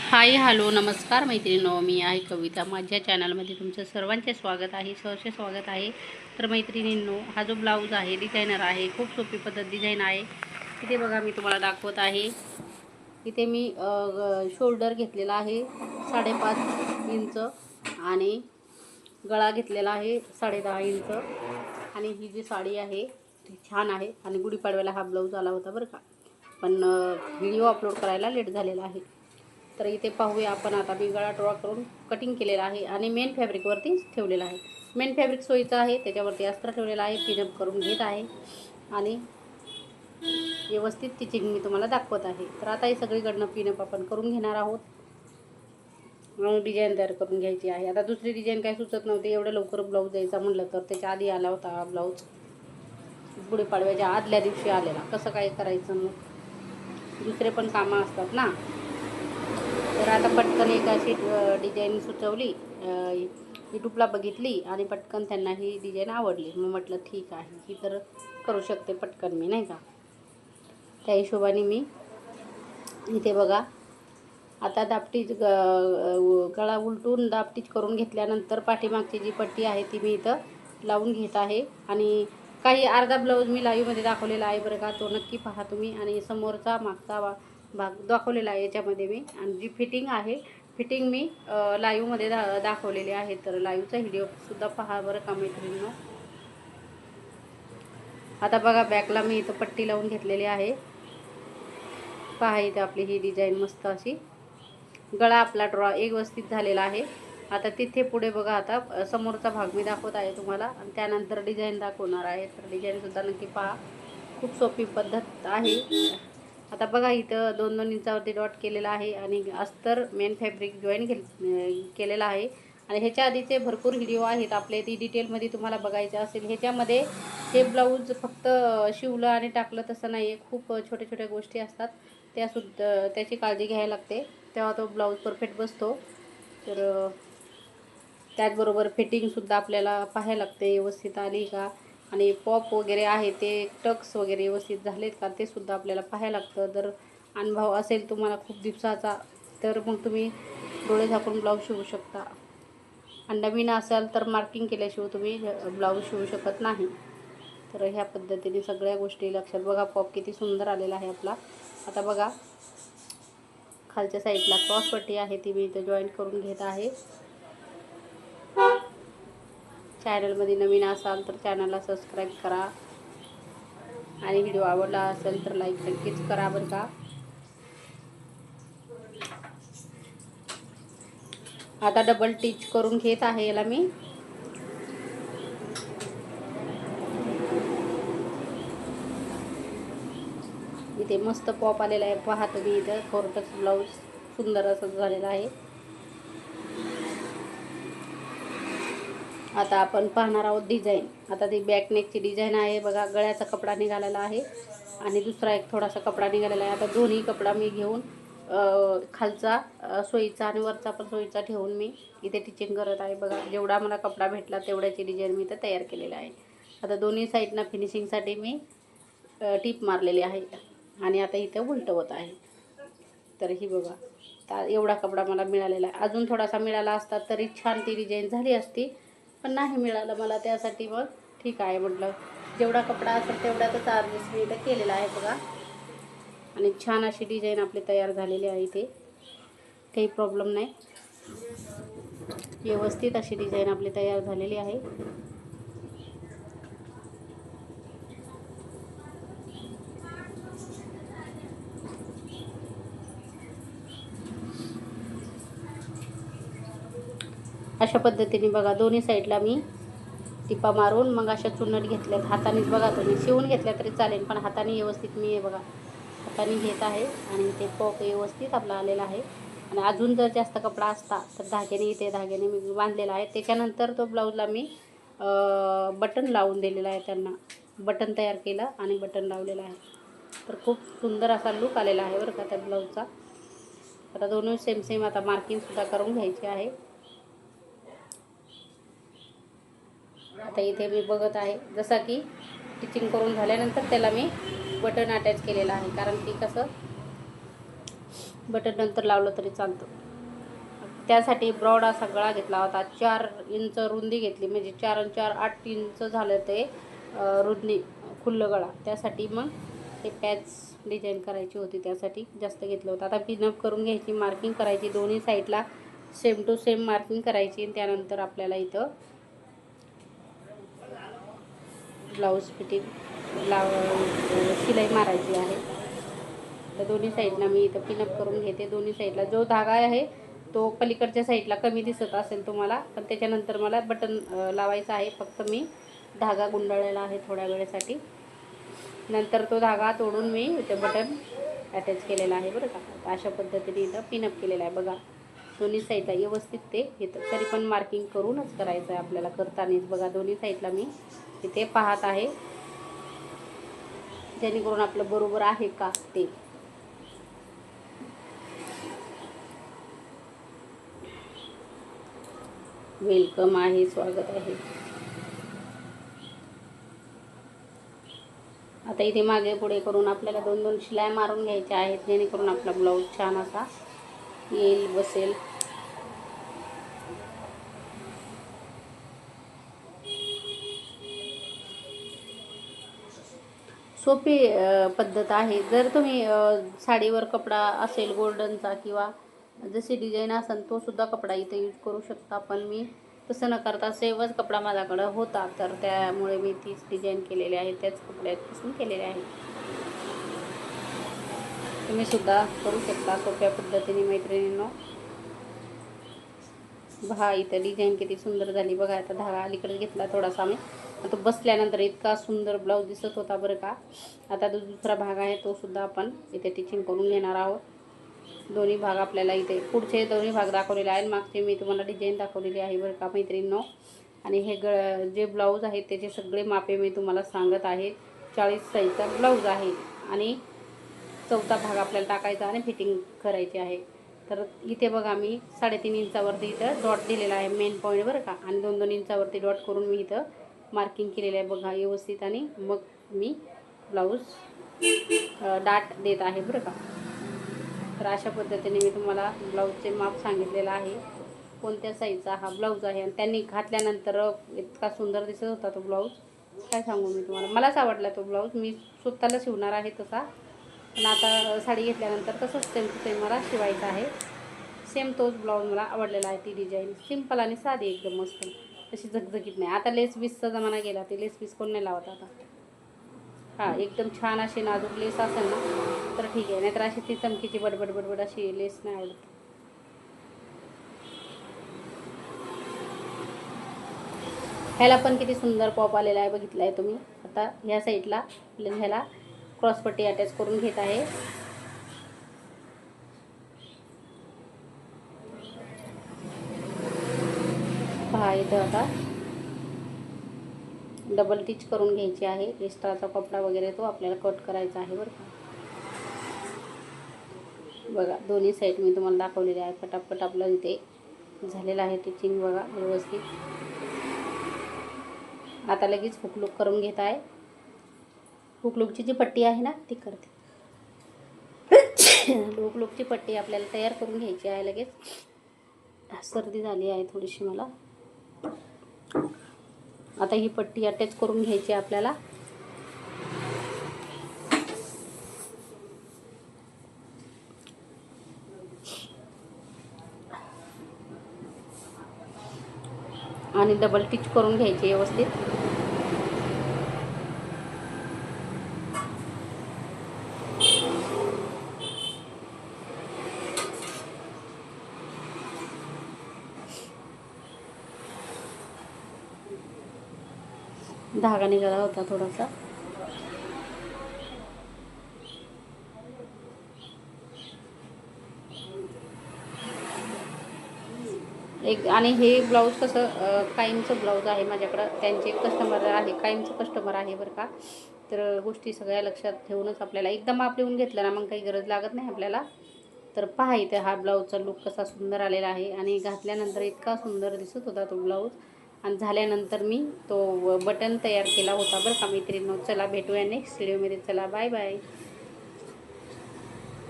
Hi hello नमस्कार मैत्रिणींनो, मी आहे कविता. माझ्या चॅनलमध्ये तुमचं सर्वांचे स्वागत आहे, सहर्ष स्वागत आहे. तर मैत्रिणींनो, हा जो ब्लाऊज आहे डिझायनर आहे, खूप सोपी पद्धत डिझाईन आहे. इथे बघा मी तुम्हाला दाखवत आहे. इथे मी शोल्डर घेतलेला आहे 5.5 इंच आणि गळा घेतलेला आहे 10.5 इंच. आणि ही जी साडी आहे ती छान आहे आणि गुढीपाडव्याला हा ब्लाऊज आला होता बरं का, पण व्हिडिओ अपलोड करायला लेट झालेला आहे. तर इथे पाहूया आपण. आता मी गळा ड्रॉ करून कटिंग केलेला आहे आणि मेन फॅब्रिकवरती ठेवलेला आहे. मेन फॅब्रिक सोयीचं आहे, त्याच्यावरती अस्त्र ठेवलेला आहे. पिनअप करून घेत आहे आणि व्यवस्थित टिचिंग मी तुम्हाला दाखवत आहे. तर आता हे सगळीकडनं पिनअप आपण करून घेणार आहोत. डिझाईन तयार करून घ्यायची आहे. आता दुसरी डिझाईन काही सुचत नव्हती, एवढं लवकर ब्लाऊज द्यायचा म्हटलं तर त्याच्या आधी आला होता हा ब्लाऊज, गुढीपाडव्याच्या आदल्या दिवशी आलेला. कसं काय करायचं मग, दुसरे पण कामं असतात ना. तर आता पटकन एक अशी डिझाईन सुचवली, यूट्यूबला बघितली आणि पटकन त्यांना ही डिझाईन आवडली. मग म्हटलं ठीक आहे, ही तर करू शकते पटकन मी, नाही का. त्या हिशोबाने मी इथे बघा आता दापटीच गळा उलटून दापटीच करून घेतल्यानंतर पाठीमागची जी पट्टी आहे ती मी इथं लावून घेत आहे. आणि काही अर्धा ब्लाऊज मी लाईव्हमध्ये दाखवलेला आहे बरं का, तो नक्की पहा तुम्ही. आणि समोरचा मागचा भाग दाखवलेला आहे याच्यामध्ये मी. आणि जी फिटिंग आहे, फिटिंग मी लाईव्हमध्ये दाखवलेली आहे. तर लाईव्हचा व्हिडिओसुद्धा पहा बरं का मैत्रिणींनो. आता बघा बॅकला मी इथं पट्टी लावून घेतलेली आहे. पहा इथे आपली ही डिझाईन मस्त अशी. गळा आपला ड्रॉ एक व्यवस्थित झालेला आहे. आता तिथे पुढे बघा, आता समोरचा भाग मी दाखवत आहे तुम्हाला आणि त्यानंतर डिझाईन दाखवणार आहे. तर डिझाईनसुद्धा नक्की पहा, खूप सोपी पद्धत आहे. आता बघा इथं 2-2 इंचावरती डॉट केलेला आहे आणि अस्तर मेन फॅब्रिक जॉईन केलेला आहे. आणि ह्याच्या आधीचे भरपूर व्हिडिओ आहेत आपले, ती डिटेलमध्ये तुम्हाला बघायचं असेल. ह्याच्यामध्ये हे ब्लाऊज फक्त शिवलं आणि टाकलं तसं नाही आहे, खूप छोट्या छोट्या गोष्टी असतात, त्याची काळजी घ्यायला लागते, तेव्हा तो ब्लाऊज परफेक्ट बसतो. तर त्याचबरोबर फिटिंगसुद्धा आपल्याला पाहायला लागते व्यवस्थित आली का, आणि पॉप वगैरे आहे ते टक्स वगैरे व्यवस्थित झालेत का ते सुद्धा आपल्याला पाहायला लागतं. जर अनुभव असेल तुम्हाला खूप दिवसाचा, तर मग तुम्ही डोळे झाकून ब्लाऊज शिवू शकता. आणि नवीन असाल तर मार्किंग केल्याशिवाय तुम्ही ब्लाऊज शिवू शकत नाही. तर ह्या पद्धतीने सगळ्या गोष्टी लक्षात. बघा पॉप किती सुंदर आलेला आहे आपला. आता बघा खालच्या साईडला क्रॉस पट्टी आहे ती मी इथं जॉईंट करून घेत आहे. चॅनलमध्ये नवीन असाल तर चॅनलला सबस्क्राईब करा आणि व्हिडिओ आवडला असेल तर लाईक नक्कीच करा बरं का. आता डबल टिच करून घेत आहे याला मी. इथे मस्त पॉप आलेला आहे, पहा तुम्ही. इथं कोर्टच ब्लाऊज सुंदर असं झालेलं आहे. आता आपण पाहणार आहोत डिझाईन. आता ती बॅक नेकची डिझाईन आहे बघा. गळ्याचा कपडा निघालेला आहे आणि दुसरा एक थोडासा कपडा निघालेला आहे. आता दोन्ही कपडा मी घेऊन खालचा सोयीचा आणि वरचा पण सोयीचा ठेवून मी इथे टिचिंग करत आहे बघा. जेवढा मला कपडा भेटला तेवढ्याची डिझाईन मी इथं तयार केलेली आहे. आता दोन्ही साईडनं फिनिशिंगसाठी मी टीप मारलेली आहे आणि आता इथं उलटवत आहे. तर ही बघा, एवढा कपडा मला मिळालेला आहे. अजून थोडासा मिळाला असता तरी छान ती डिझाईन झाली असती, पण नाही मिळालं मला. त्यासाठी मग ठीक आहे म्हटलं, जेवढा कपडा असेल तेवढ्यातच ॲडजस्ट मी इथं केलेला आहे बघा. आणि छान अशी डिझाईन आपली तयार झालेली आहे. इथे काही प्रॉब्लेम नाही, व्यवस्थित अशी डिझाईन आपली तयार झालेली आहे. अशा पद्धतीने बघा दोन्ही साईडला मी टिपा मारून मग अशा चुनट घेतल्यात. हातानेच बघा, तुम्ही शिवून घेतल्या तरी चालेल, पण हाताने व्यवस्थित मी हे बघा हाताने घेत आहे. आणि ते पॉप व्यवस्थित आपला आलेला आहे. आणि अजून जर जास्त कपडा असता तर धाग्याने मी बांधलेला आहे. त्याच्यानंतर तो ब्लाऊजला मी बटन लावून दिलेला आहे. त्यांना बटन तयार केलं आणि बटन लावलेलं आहे. तर खूप सुंदर असा लूक आलेला आहे बरं का त्या ब्लाऊजचा. आता दोन्ही सेम आता मार्किंगसुद्धा करून घ्यायची आहे. आता इथे मी बघत आहे, जसा की टिचिंग करून झाल्यानंतर त्याला मी बटन अटॅच केलेलं आहे. कारण की कसं बटन नंतर लावलं तरी चालतं. त्यासाठी ब्रॉड असा गळा घेतला होता. 4 इंच रुंदी घेतली, म्हणजे 4 आणि 4 8 इंच झालं ते रुंदी खुल्लं गळा. त्यासाठी मग हे पॅच डिझाईन करायची होती, त्यासाठी जास्त घेतलं होतं. आता पिनअप करून घ्यायची, मार्किंग करायची, दोन्ही साईडला सेम टू सेम मार्किंग करायची. आणि त्यानंतर आपल्याला इथं ब्लाऊज फिटिंग शिलाई मारायची आहे. तर दोन्ही साईडला मी इथं पिनअप करून घेते. दोन्ही साईडला जो धागा आहे तो पलीकडच्या साईडला कमी दिसत असेल तुम्हाला, पण त्याच्यानंतर मला बटन लावायचा आहे. फक्त मी धागा गुंडाळलेला आहे थोड्या वेळेसाठी, नंतर तो धागा तोडून मी इथं बटन अटॅच केलेला आहे बरं का. अशा पद्धतीने इथं पिनअप केलेलं आहे बघा. दोन्ही साईडला व्यवस्थित ते येतं, तरी पण मार्किंग करूनच करायचं आहे आपल्याला करतानाच बघा. दोन्ही साईडला मी इथे पाहत आहे, जेणेकरून आपलं बरोबर आहे का ते. वेलकम आहे, स्वागत आहे. आता इथे मागे पुढे करून आपल्याला 2-2 शिलाई मारून घ्यायच्या आहेत, जेणेकरून आपला ब्लाऊज छान असा येईल, बसेल. सोपी पद्धत आहे. जर तुम्ही साडीवर कपडा असेल गोल्डनचा किंवा जशी डिझाईन असेल तो सुद्धा कपडा इथे यूज करू शकता, पण मी तसं न करता सेमच कपडा माझ्याकडं होता, तर त्यामुळे मी तीच डिझाईन केलेली आहे, त्याच कपड्यापासून केलेले आहे. तुम्ही सुद्धा करू शकता सोप्या पद्धतीने मैत्रिणींनो. बघा इथं डिझाईन किती सुंदर झाली बघा. आता धागा अलीकडे घेतला थोडासा मी, तो बसल्यानंतर इतका सुंदर ब्लाऊज दिसत होता बरं का. आता दुसरा भाग आहे तो सुद्धा आपण इथे टिचिंग करून घेणार आहोत. दोन्ही भाग आपल्याला इथे पुढचे दोन्ही भाग दाखवलेले आहेत, मागचे मी तुम्हाला डिझाईन दाखवलेली आहे बरं का मैत्रिणींनो. आणि हे जे ब्लाऊज आहेत त्याचे सगळे मापे मी तुम्हाला सांगत आहे. 40 साईजचा ब्लाऊज आहे आणि चौथा भाग आपल्याला टाकायचा आणि फिटिंग करायची आहे. तर इथे बघा मी 3.5 इंचावरती इथं डॉट दिलेला आहे मेन पॉईंट बरं का, आणि 2-2 इंचावरती डॉट करून मी इथं मार्किंग केलेलं आहे बघा व्यवस्थित. आणि मग मी ब्लाऊज डाट देत आहे बरं का. तर अशा पद्धतीने मी तुम्हाला ब्लाऊजचे माप सांगितलेलं आहे, कोणत्या साईजचा हा ब्लाऊज आहे. आणि त्यांनी घातल्यानंतर इतका सुंदर दिसत होता तो ब्लाऊज, काय सांगू मी तुम्हाला. मलाच आवडला तो ब्लाऊज, मी स्वतःला शिवणार आहे तसा, पण आता साडी घेतल्यानंतर तसंच सेम टू सेम मला शिवायचा आहे. सेम तोच ब्लाऊज मला आवडलेला आहे. ती डिझाईन सिंपल आणि साधी एकदम मस्त, तशी झगझगीत नाही. आता लेस बीसचा जमाना गेला, ते लेस बीस कोण नाही लावत आता. हां एकदम छान अशी नाजूक लेस असेल ना तर ठीक आहे, नाहीतर अशी ती चमकीची बडबड बडबड अशी लेस नाही आवडत. ह्याला पण किती सुंदर पॉप आलेला आहे बघितला आहे तुम्ही. आता ह्या साईडला ह्याला क्रॉसपट्टी अटॅच करून घेत आहे. पहा इथं आता डबल टिच करून घ्यायची आहे. एक्स्ट्राचा कपडा वगैरे तो आपल्याला कट करायचा आहे बरं का. बघा दोन्ही साईड मी तुम्हाला दाखवलेले आहे. पटापट आपलं इथे झालेलं आहे टिचिंग बघा व्यवस्थित. आता लगेच हुकलूक करून घेत आहे. हुकलूकची जी पट्टी आहे ना ती करते. हुकलूकची पट्टी आपल्याला तयार करून घ्यायची आहे लगेच. सर्दी झाली आहे थोडीशी मला. आता ही पट्टी अटॅच करून घ्यायची आपल्याला. आणि डबल टिच करून घ्यायची व्यवस्थित. धागा निघाला होता थोडासा. एक आणि हे ब्लाऊज कसं कायमचं ब्लाऊज आहे माझ्याकडं, त्यांचे कस्टमर आहे, कायमचं कस्टमर आहे बरं का. तर गोष्टी सगळ्या लक्षात ठेवूनच आपल्याला एकदा माप लिहून घेतलं ना मग काही गरज लागत नाही आपल्याला. तर पहा इथे हा ब्लाऊजचा लुक कसा सुंदर आलेला आहे, आणि घातल्यानंतर इतका सुंदर दिसत होता तो ब्लाऊज. आणि झाल्यानंतर मी तो बटन तयार केला होता बरं का मैत्रिणींनो. चला भेटूया नेक्स्ट व्हिडिओमध्ये. चला बाय बाय.